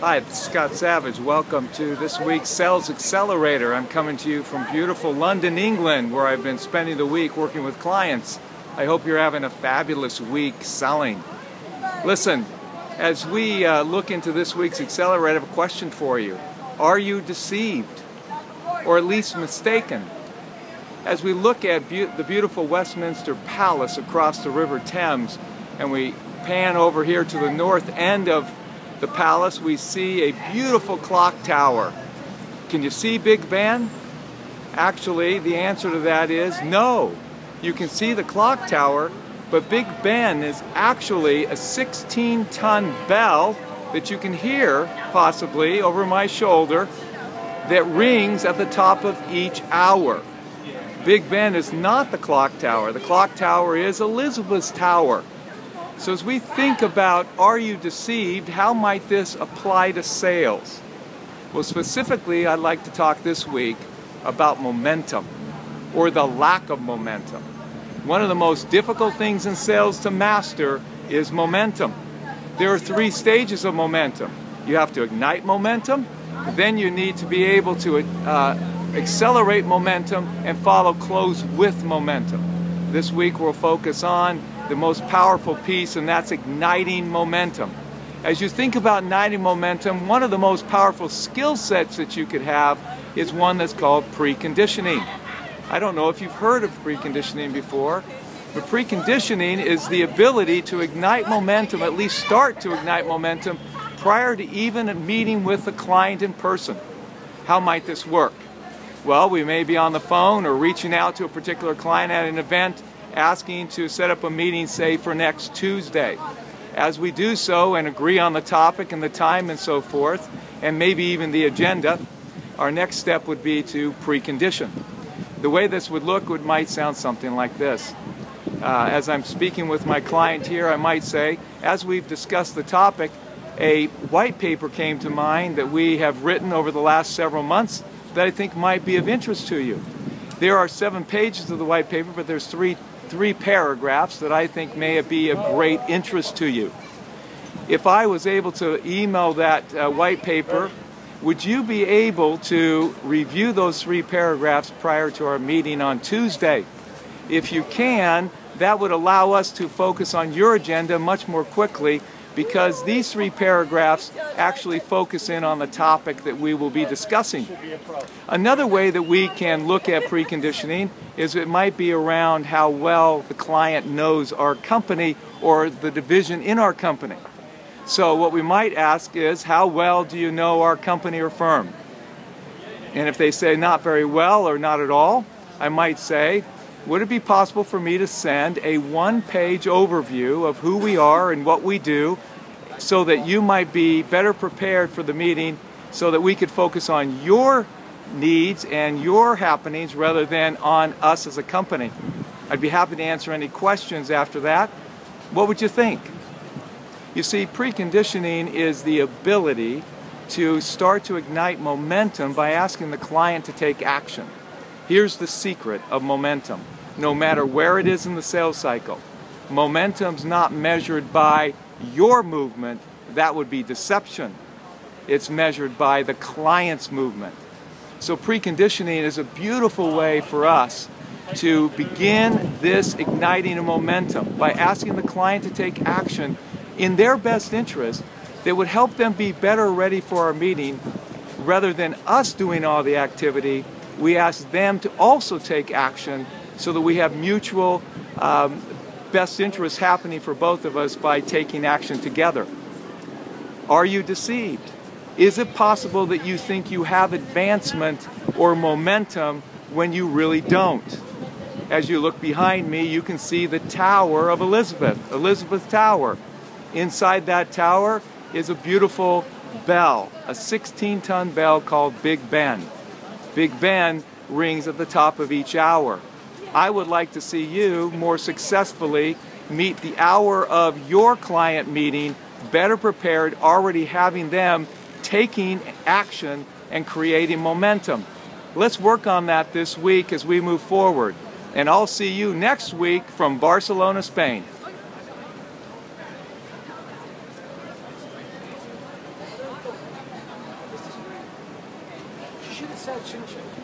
Hi, this is Scott Savage. Welcome to this week's Sales Accelerator. I'm coming to you from beautiful London, England, where I've been spending the week working with clients. I hope you're having a fabulous week selling. Listen, as we look into this week's Accelerator, I have a question for you. Are you deceived, or at least mistaken? As we look at the beautiful Westminster Palace across the River Thames, and we pan over here to the north end of the palace, we see a beautiful clock tower. Can you see Big Ben? Actually, the answer to that is no. You can see the clock tower, but Big Ben is actually a 16-ton bell that you can hear, possibly, over my shoulder, that rings at the top of each hour. Big Ben is not the clock tower. The clock tower is Elizabeth's tower. So as we think about, are you deceived, how might this apply to sales? Well, specifically, I'd like to talk this week about momentum, or the lack of momentum. One of the most difficult things in sales to master is momentum. There are 3 stages of momentum. You have to ignite momentum, then you need to be able to accelerate momentum and follow close with momentum. This week we'll focus on the most powerful piece, and that's igniting momentum. As you think about igniting momentum, one of the most powerful skill sets that you could have is one that's called preconditioning. I don't know if you've heard of preconditioning before, but preconditioning is the ability to ignite momentum, at least start to ignite momentum, prior to even a meeting with the client in person. How might this work? Well, we may be on the phone or reaching out to a particular client at an event, asking to set up a meeting, say, for next Tuesday. As we do so and agree on the topic and the time and so forth, and maybe even the agenda, our next step would be to precondition. The way this would look might sound something like this. As I'm speaking with my client here, I might say, as we've discussed the topic, a white paper came to mind that we have written over the last several months that I think might be of interest to you. There are 7 pages of the white paper, but there's three paragraphs that I think may be of great interest to you. If I was able to email that white paper, would you be able to review those 3 paragraphs prior to our meeting on Tuesday? If you can, that would allow us to focus on your agenda much more quickly, because these 3 paragraphs actually focus in on the topic that we will be discussing. Another way that we can look at preconditioning is it might be around how well the client knows our company or the division in our company. So what we might ask is, how well do you know our company or firm? And if they say not very well or not at all, I might say, would it be possible for me to send a 1-page overview of who we are and what we do, so that you might be better prepared for the meeting, so that we could focus on your needs and your happenings rather than on us as a company? I'd be happy to answer any questions after that. What would you think? You see, preconditioning is the ability to start to ignite momentum by asking the client to take action. Here's the secret of momentum. No matter where it is in the sales cycle, momentum's not measured by your movement. That would be deception. It's measured by the client's movement. So preconditioning is a beautiful way for us to begin this igniting of momentum by asking the client to take action in their best interest that would help them be better ready for our meeting. Rather than us doing all the activity, we ask them to also take action, so that we have mutual best interests happening for both of us by taking action together. Are you deceived? Is it possible that you think you have advancement or momentum when you really don't? As you look behind me, you can see the Tower of Elizabeth Tower. Inside that tower is a beautiful bell, a 16-ton bell called Big Ben. Big Ben rings at the top of each hour. I would like to see you more successfully meet the hour of your client meeting better prepared, already having them taking action and creating momentum. Let's work on that this week as we move forward. And I'll see you next week from Barcelona, Spain. you should have said, shouldn't you?